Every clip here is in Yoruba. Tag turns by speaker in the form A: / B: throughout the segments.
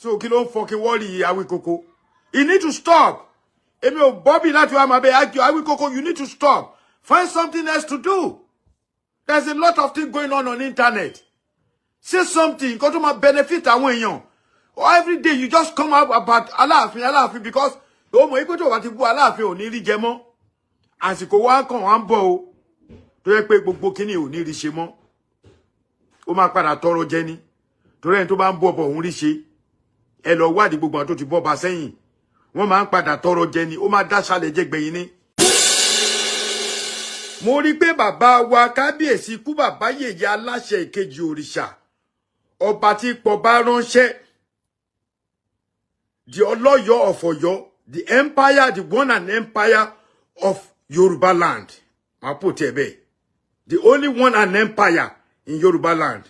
A: So kí ló ń fucking worry Awikoko. You need to stop. Emi Bobby láti wá máa bẹ argue Awikoko, you need to stop. Find something else to do. There's a lot of things going on the internet. Say something, go to my benefit àwọn èèyàn. Or every day you just come up about Aláàfin because o mọ̀ pé tó wá ti bú Aláàfin ò ní rí jẹ mọ́. Àsìkò wa kan wá ń bọ̀ o. Tó yẹ pé gbogbo kíní ò ní rí ṣe mọ́. Ó máa padà tọrọ jẹ ni. Torí ẹni tó bá ń bọ̀ òun rí ṣe. Ẹ lọ wádìí gbogbo àwọn tó ti bọ́ ba sẹ́yìn. Wọ́n máa ń padà tọrọ jẹ ni. Ó máa dá ṣálẹ̀ jẹ gbẹ̀yìn ni. Mo rí pé bàbá wa kábíyèsí kú bàbá yèyé aláṣẹ ìkejì òrìṣà. Ọba tí pọ̀ bá ránṣẹ́. The Ọlọ́yọ̀ of Ọ̀yọ́, the empire, the one and empire of Yoruba land. I'll put it there. The only one and empire in Yoruba land.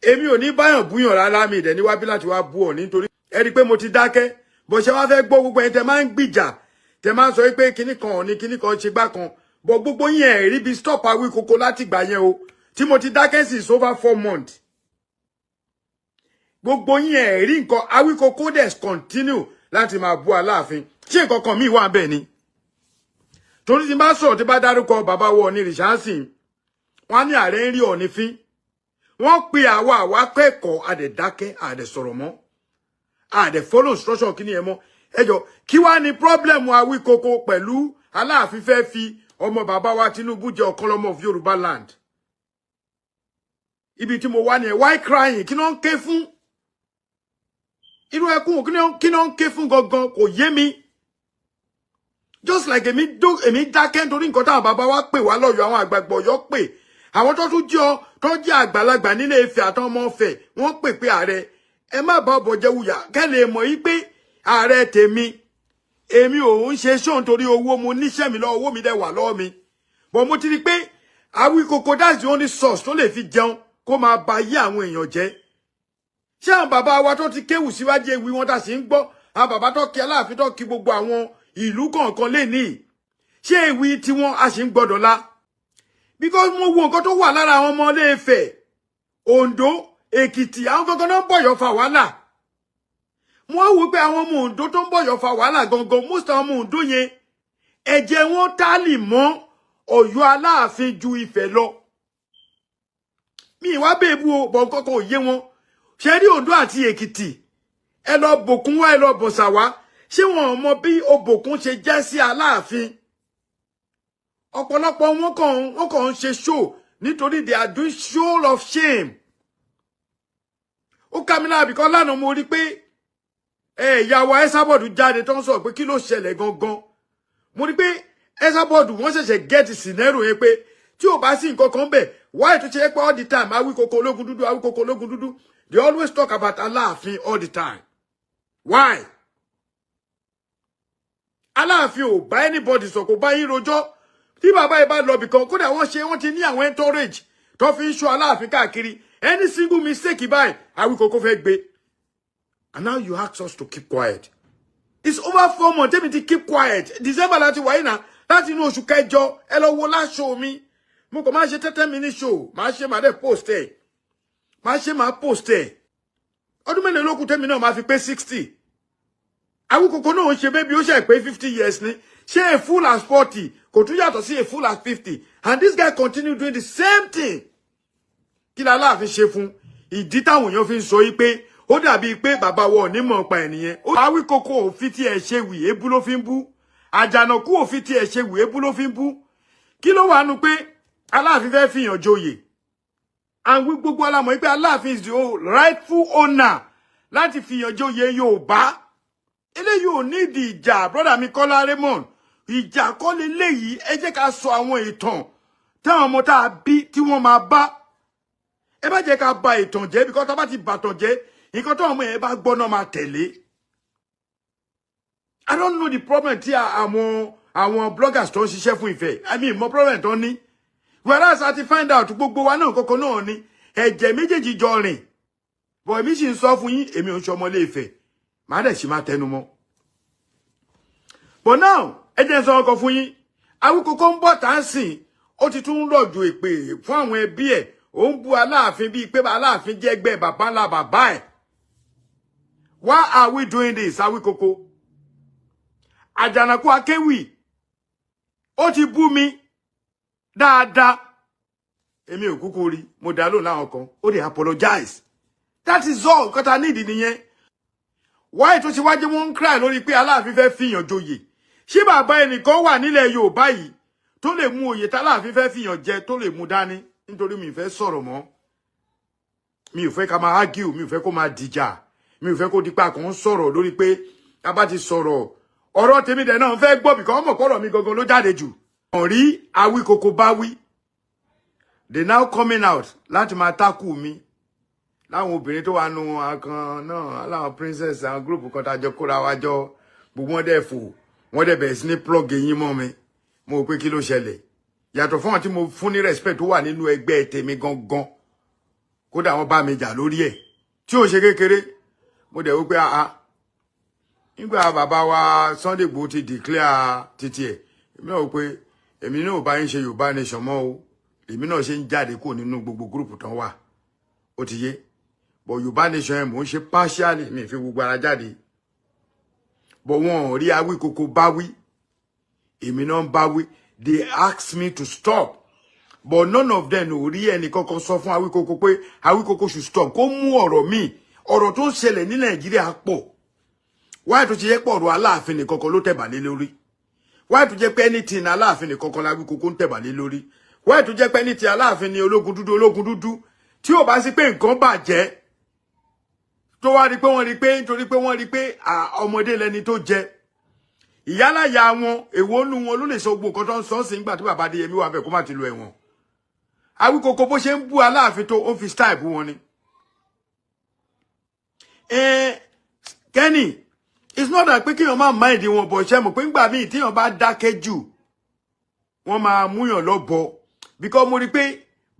A: Èmi ò ní báyàn búyàn rárá mi dẹ̀ ní wá bí láti wá bú ọ nítorí ẹ rí pé mo ti dákẹ́ bó ṣe wá fẹ́ gbọ́ gbogbo ẹ̀yin tẹ́ máa ń gbìjà tẹ́ máa ń sọ pé kíní kan ò ní kíní kan ṣe gbá kan bọ́ gbogbo yẹn ẹ̀ rí bí stop Awikoko láti gbà yẹn o tí mo ti dákẹ́ sí over 4 months. Gbogbo yẹn ẹ̀ rí nǹkan Awikoko des continue láti máa bú Aláàfin ṣé nǹkan kan míì wà bẹ́ẹ̀ ni. Torí tí bá sọ̀rọ̀ tí bá dárúkọ bàbá wọ ní rìṣánsìn wọ́n ní ààrẹ ń rí Ọọ̀ni fín. Wọ́n pe àwa kẹ́kọ̀ọ́ àdẹ̀dákẹ́ àdẹ̀sọ̀rọ̀ mọ́. Àdẹ̀ follow instruction kíní ẹ mọ́. Ẹjọ́ kí wá ní problem Awikoko pẹ̀lú Aláàfin fẹ́ fi ọmọ bàbá wa Tinubu jẹ́ ọ̀kan lọ́mọ of Yoruba land. Ibi tí mo wá ní ẹ why crying kí ló ń ké fún? Irú ẹkún kí ló ń ké fún gangan kò yé mi. Just like èmi dákẹ́ nítorí nǹkan táwọn bàbá wa pè wá lọ́yọ̀ àwọn àgbààgbà Ọ̀yọ́ pè. Àwọn tó tún jẹ́ àgbàlagbà nílé Ifẹ̀ àtàwọn ọmọ Ifẹ̀ wọ́n pè pé ààrẹ ẹ má bá ọbọ jẹ wúyà kẹ́lẹ̀ mọ̀ yí pé ààrẹ tèmi èmi ò ń ṣe ṣóun torí owó mo níṣẹ́ mi lọ́wọ́ owó mi dẹ̀ wà lọ́wọ́ mi. But mo ti rí pé Awikoko that's the only source tó lè fi jẹun kó máa ba yé àwọn èèyàn jẹ́. Ṣé àwọn bàbá wa tó ti kéwù síwájú ewì wọn tá sì ń gbọ́ àwọn bàbá tó kí Aláàfin tó kí gbogbo àwọn ìlú kọ̀ọ̀kan lè ní ṣé ewì tiwọn a sì ń gbọ́dọ̀ la. Because mo wo nǹkan tó wà lára àwọn ọmọ Ilé Ifẹ̀, Ondo, Èkìtì, àwọn gangan náà ń bọ̀yọ̀ fa wàhálà. Mo wò pé àwọn ọmọ Ondo tó ń bọ̀yọ̀ fa wàhálà gangan, most àwọn ọmọ Ondo yẹn, ẹ̀jẹ̀ wọn tálì mọ́ Ọ̀yọ́ Aláàfin ju Ifẹ̀ lọ. Mi ìwá bèbú o, bọ̀ nǹkan kan ò yé wọn. Ṣé rí Ondo àti Èkìtì, ẹ lọ bòkun wá, ẹ lọ bọ̀sà wá. Ṣé wọn ò mọ bí Òbòkun ṣe jẹ́ sí Aláàfin? Ọ̀pọ̀lọpọ̀ wọn kàn ń ṣe show nítorí they are doing show of shame. Ó ká mi lára because lánàá mo rí pé ìyàwó Esabod jáde tó ń sọ pé kí ló ṣẹlẹ̀ gangan. Mo rí pé Esabod wọ́n ṣẹ̀ṣẹ̀ get scenario yẹn pé tí ò bá sí nǹkan kan bẹ̀ why tó ṣe pé all the time Awikoko ológun dúdú they always talk about Aláàfin all the time. Why? Aláàfin ò bá anybody sọ kò bá yín rojọ́. Tí bàbá yìí bá lọ bìkan kódà wọ́n ti ní àwọn entourage tó fi ń ṣọ́ Aláàfin káàkiri any single mistake báyìí Awikoko fẹ́ gbé. And now you ask us to keep quiet. It's over 4 months tẹ́mi ti keep quiet. December láti wáyé náà láti inú oṣù kẹjọ ẹ lọ wo last show mi. Mo kàn máa ṣe 30-minute show máa ṣe máa dẹ̀ post ẹ̀. Máa post ẹ̀. Ọdún mélòó ló kù tẹ́mi náà máa fi pé 60. Awikoko náà ń ṣe bébí ó ṣe pé 50 years ni. Ṣé a fool as 40 kò tún yàtọ̀ sí a fool as 50 and this guy continue doing the same thing. Kí la Aláàfin ṣe fún ìdí táwọn èèyàn fi ń sọ yí pé ó dàbí pé bàbá wa ò ní mọ̀ pa ènìyàn. Awikoko ò fi tí ẹ ṣe wì ébú ló fi ń bú. Àjànàkú ò fi tí ẹ ṣe wì ébú ló fi ń bú. Kí ló wà nù pé Aláàfin fẹ́ fìyàn joyè. And gbogbo alámọ̀ pé Aláàfin is the rightful owner láti fìyàn joyè Yorùbá. Eléyìí ò ní ìdí ìjà brother mi Kọ́lá Raymond. Ìjà kọ́ leléyìí ẹ jẹ́ ká sọ àwọn ìtàn táwọn ọmọ tá a bí tí wọ́n máa bá. Ẹ bá jẹ́ ká ba ìtàn jẹ́ because tá bá ti bàtàn jẹ́ nǹkan táwọn ọmọ yẹn bá gbọ́ náà máa tẹ̀lé. I don't know the problem tí àwọn bloggers tó ń ṣiṣẹ́ fún Ifẹ̀. I mean mo problem tó ní. Whereas I ti find out gbogbo wa náà kọ́kọ́ náà ni ẹ̀jẹ̀ méjèèjì jọ rìn. But èmi sì ń sọ fún yín èmi ò ń ṣe ọmọ Ilé Ifẹ̀. Màá dẹ̀ sì máa tẹnu mọ́. But now ẹ jẹ́ sọ ọkọ̀ fún yín Awikoko ń bọ̀ tá ń sìn ó ti tún rọ̀jò èpè fún àwọn ẹbí ẹ̀ ó ń bú Aláàfin bíi pé Aláàfin jẹ́ ẹgbẹ́ bàbá ńlá bàbá ẹ̀ Why are we doing this? Awikoko. Àjànàkú Akéwì. Ó ti bú mi. Dáadáa. Èmi ò kúkú rí. Mo dá lóhùn láwọn kan. Ó dey apologize. That is all. Nǹkan tá need nìyẹn. Why tó ṣe wá jẹ́ wọ́n cry lórí pé Aláàfin fẹ́ fìyàn joyè. Ṣé bàbá ẹnìkan wà nílẹ̀ Yorùbá yìí tó lè mú oyè tá Aláàfin fẹ́ fìyàn jẹ tó lè mú dání nítorí mi fẹ́ sọ̀rọ̀ mọ́. Mi ò fẹ́ ká máa argue, mi ò fẹ́ kó máa dìjà. Mi ò fẹ́ kó dípa kan sọ̀rọ̀ lórí pé ká bá ti sọ̀rọ̀. Ọ̀rọ̀ tèmi dẹ̀ náà fẹ́ gbọ́ because ọmọ pọ̀rọ̀ mi gangan ló jáde jù. Wọ́n rí Awíkoko bá wí. They now coming out láti máa tákù mi. Láwọn obìnrin tó wà nù kan náà, láwọn princess àwọn group kan tá jọ kóra wa jọ gbogbo wọn dẹ̀ fò. Wọ́n dẹ̀ bẹ̀rẹ̀ sí ní plug eyín mọ́ mi. Mo pé kí ló ṣẹlẹ̀. Yàtọ̀ fún wọn tí mo fún ní respect tó wà nínú ẹgbẹ́ tèmi gangan. Kódà wọ́n bá mi jà lórí ẹ̀. Tí ó ṣe kékeré. Mo dẹ̀ wí pé nígbà bàbá wa Sunday Igboho ti declare títí ẹ̀. Èmi náà wí pé èmi náà ò bá yín ṣe Yorùbá nation mọ́ o. Èmi náà ṣe ń jáde kúrò nínú gbogbo group tán wà. Ó ti yé. But Yorùbá nation ẹ̀ mò ń ṣe partially mi fi gbogbo ara jáde. But wọn ò rí Awíkoko bá wí. Èmi náà ń bá wí. They asked me to stop. But none of them ò rí ẹnì kankan sọ fún Awíkoko pé Awíkoko should stop. Kó mú ọ̀rọ̀ mi. Ọ̀rọ̀ tó ń ṣẹlẹ̀ ní Nàìjíríà pọ̀. Why tó ṣe yẹ pé ọ̀rọ̀ Aláàfin nìkankan ló tẹ̀bà lé lórí? Why tó jẹ́ pé anything Aláàfin nìkankan l'Awíkoko ń tẹ̀bà lé lórí? Why tó jẹ́ pé anything Aláàfin ni ológun dúdú? Tí ó bá sí pé nǹkan bàjẹ́. Tó wá rí pé wọ́n rí pé nítorí pé wọ́n rí pé ọmọdé lẹni tó jẹ. Ìyálàyà wọn, èwo nú wọn ló lè sọ gbogbo nǹkan tó ń sọ sí nígbà tí bàbá Adéyẹmí wà bẹ́ẹ̀ kó má ti lọ ẹ̀wọ̀n. Awíkoko bó ṣe ń bú Aláàfin tó ó fi style bú wọn ni. Kenny, it's not that pé kíyàn máa mind wọn bọ̀ ṣe mọ̀ pé ńgbà míì tíyàn bá dákẹ́ jù wọ́n máa múyàn lọ́bọ because mo rí pé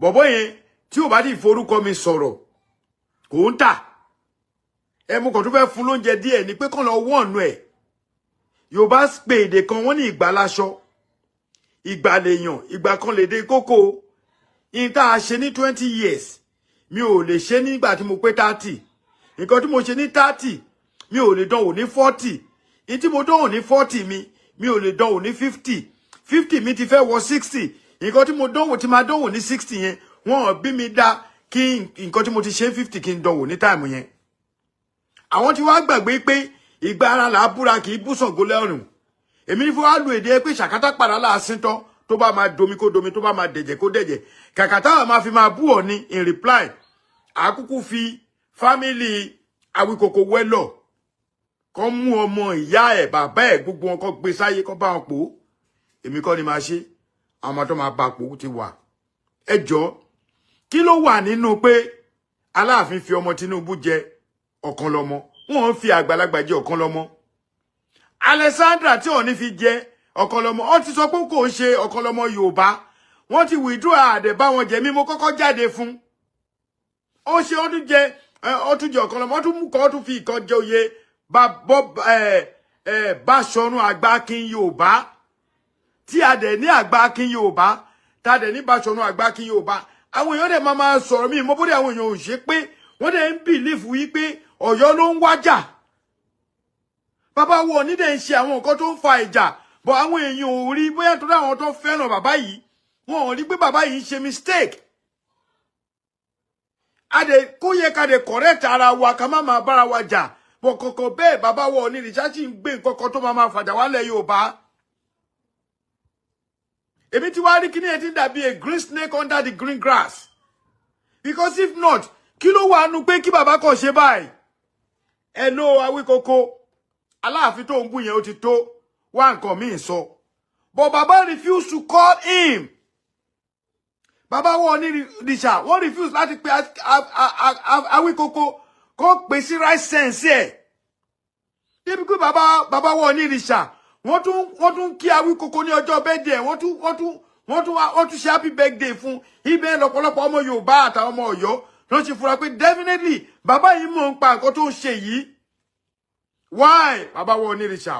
A: bọ̀bọ́ yẹn tí ò bá ti forúkọ mi sọ̀rọ̀ kò ń tà mo kàn tún fẹ́ fún lóúnjẹ díẹ̀ ni pé kàn lọ wọ̀nù ẹ̀ Yorùbá pè èdè kan wọ́n ní ìgbà láṣọ ìgbà lèèyàn ìgbà kan lèdè kókó in tá a ṣe ní 20 years mi ò lè ṣe nígbà tí mo pé 30 nǹkan tí mo ṣe ní 30 mi ò lè dánwò ní 40 in tí mo dánwò ní 40 mi ò lè dánwò ní 50 mi ti fẹ́ wọ 60 nǹkan tí mo dánwò tí máa dánwò ní 60 yẹn wọ́n bí mi dá kí nǹkan tí mo ti ṣe 50 kí n dánwò ní time yẹn àwọn tí wàá gbàgbé pé ìgbà ara là á búra kì í bú Ṣàngó lẹ́rùn èmi ní fún wa lu èdè pé ṣàkátà padà láàsín tán tó bá máa domi kó domi tó bá máa dẹ̀jẹ̀ kó dẹ̀jẹ̀ kàkàtà wà máa fi máa bú ọ ní in reply àkúkú fi family Awíkoko wẹ́lọ̀ kọ́ mú ọmọ ìyá ẹ̀ bàbá ẹ̀ gbogbo wọn kọ́ gbé sáyé kọ́ bá wọn pò èmi kọ́ ni máa ṣe àwọn ọmọ tó máa bá pò ti wà ẹjọ́ kí ló wà nínú pé Aláàfin fi ọmọ Tinubu jẹ ọ̀kan lọ́mọ wọ́n fi àgbàlagbà jẹ ọ̀kan lọ́mọ Alexandra tí Ọọ̀ni fi jẹ ọ̀kan lọ́mọ ó ti sọ pé kò ń ṣe ọ̀kan lọ́mọ Yorùbá wọ́n ti withdraw àdẹ bá wọn jẹ mímọ́ kọ́kọ́ jáde fún ó ṣe ó tún jẹ ọ̀kan lọ́mọ ó tún mú kọ́ ó tún fi ìkan jẹ oyè Báṣọ̀run Àgbàkin Yorùbá tí a dẹ̀ ní Àgbàkin Yorùbá tá a dẹ̀ ní Báṣọ̀run Àgbàkin Yorùbá àwọn èèyàn dẹ̀ máa sọ̀rọ̀ mí mọ́ bóde àwọn èèyàn ò ṣe pé wọ́n dẹ̀ ń bìlífù yí pé Ọ̀yọ́ ló ń wájà bàbá wo ní dẹ̀ ń ṣe àwọn nǹkan tó ń fa ìjà bọ̀ àwọn èèyàn ò rí bóyá tó dáwọn tó fẹ́ràn bàbá yìí wọn ò rí pé bàbá yìí ń ṣe mistake a dẹ̀ kó yẹ ká dẹ̀ correct ara wa ká má máa bára wa jà bọ̀ kọ̀kọ̀ bẹ́ẹ̀ bàbá wo ní rìsáàsì ń gbé nǹkan kan tó máa fàjà wálẹ̀ Yorùbá èmi ti wá rí kíní ẹ̀ tí ń dàbí a green snake under the green grass because if not kí ló wà nù pé kí bàbá kò ṣe báyìí hello Awíkoko Aláàfin tó ń bú yẹn ó ti tó wá nǹkan míì sọ but bàbá refuse to call him bàbá wọn ní rìṣà wọ́n refuse láti pe Awíkoko kó pè sí right sense ẹ̀ débi pé bàbá wọn ní rìṣà wọ́n tún kí Awíkoko ní ọjọ́ birthday wọ́n tún ṣe happy birthday fún ibẹ̀ lọ́pọ̀lọpọ̀ ọmọ Yorùbá àtàwọn ọmọ Ọ̀yọ́ ló ṣe fura pé definitely bàbá yìí mọ̀ ń pa nǹkan tó ń ṣe yìí why bàbá wọn onírìṣà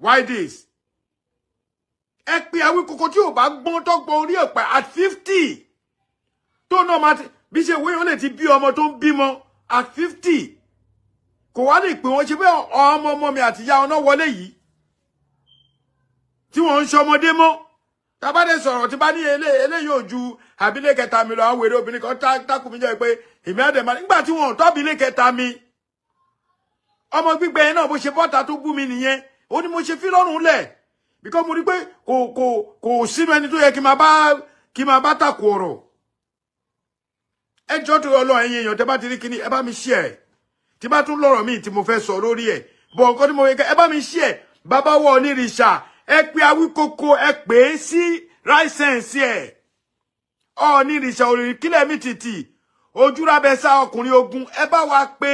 A: why this ẹ pé Awíkoko tí ò bá gbọ́n tó gbọ́n orí ọ̀pẹ at 50 tó náà máa bí ṣe wéyàn lè ti bí ọmọ tó ń bímọ at 50 kò wá lè pè wọ́n ṣe pé ọmọ mi àti ìyá ọ̀nà wọlé yìí tí wọ́n ń ṣọmọdé mọ́ tabade sọ̀rọ̀ tí bá ní eléyìí ò ju àbílẹ̀ kẹta mi lọ àwọn wèrè obìnrin kan tákù mi jẹ́ pé èmi àdèmà nígbà tí wọ́n tó àbílẹ̀ kẹta mi ọmọ gbígbẹ yẹn náà bó ṣe bọ́ta tó bú mi nìyẹn ó ní mo ṣe fi lọ́rùn lẹ̀ because mo rí pé kò sínú ẹni tó yẹ kí máa bá tàkù ọ̀rọ̀ ẹjọ́ tó yọ lọ ẹ̀yin èèyàn tẹ́ bá ti rí kíní ẹ bá mi share tí bá tún lọ́rọ̀ míì tí mo fẹ́ sọ lórí ẹ̀ bọ̀ nǹkan tí mo yẹ ẹ bá mi share bàbá wọ onírìṣà ẹ pé Awíkókó ẹ pè é sí láìsẹ̀nsì ẹ̀ onírìṣà òrìrì kílẹ̀ mi tìtì ojúrábẹ sá ọkùnrin ogun ẹ bá wa pé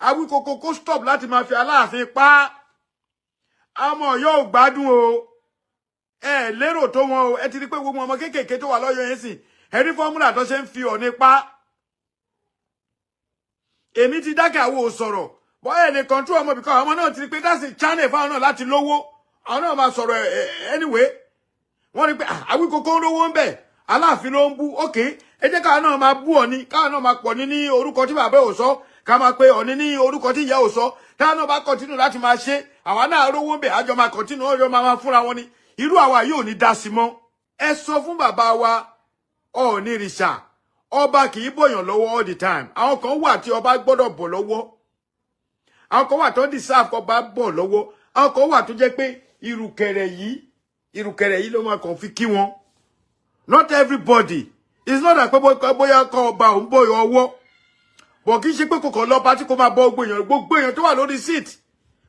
A: Awíkókó kó stop láti máa fi Aláàfin pa àmọ́ yóò gbádùn o ẹ lérò tó wọn o ẹ ti rí pé gbogbo ọmọ kéékèèké tó wà lọ́yọ̀ yẹn sìn ẹ rí fọ́múlà tó ṣe ń fi Ọọ̀ni pa èmi ti dákẹ́ àwọ̀ sọ̀rọ̀ bọ́ ẹ̀ lè control ọmọ bìkan ọmọ náà ti rí pé that's a channel fáwọn náà láti lówó àwọn náà máa sọ̀rọ̀ anyway wọ́n rí pé Awíkókó ń lówó ń bẹ̀ Aláàfin ló ń bú òkè ẹ jẹ́ káwọn náà máa bú Ọọ̀ni káwọn náà máa pọ̀ ní orúkọ tí bàbá ò sọ ká máa pe Ọọ̀ni ní orúkọ tí ìyá ò sọ táwọn náà bá continue láti máa ṣe àwa náà rówó ń bẹ̀ àjọ máa continue ọjọ́ máa fúnra wọn ni irú àwa yóò ní dá sí mọ́ ẹ sọ fún bàbá wa Ọọ̀nìrìṣà ọba kì í bọ̀yàn lọ́wọ́ all the time àwọn kan wà tí ọba gbọ́dọ̀ bọ̀ lọ́wọ́ àwọn kan wà tó deserve kó bá bọ̀ lọ́wọ́ àwọn kan wà tó jẹ́ pé ìrùkẹ̀rẹ̀ yìí ló máa kàn fi kí wọn not everybody it's not that pé bóyá kọ́ ọba òun bọ̀yàn ọwọ́ bọ̀ kì í ṣe pé kòkò lọ́ba tí kò máa bọ́ gbogbo èèyàn tó wà lórí seat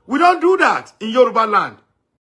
A: we don't do that in Yoruba land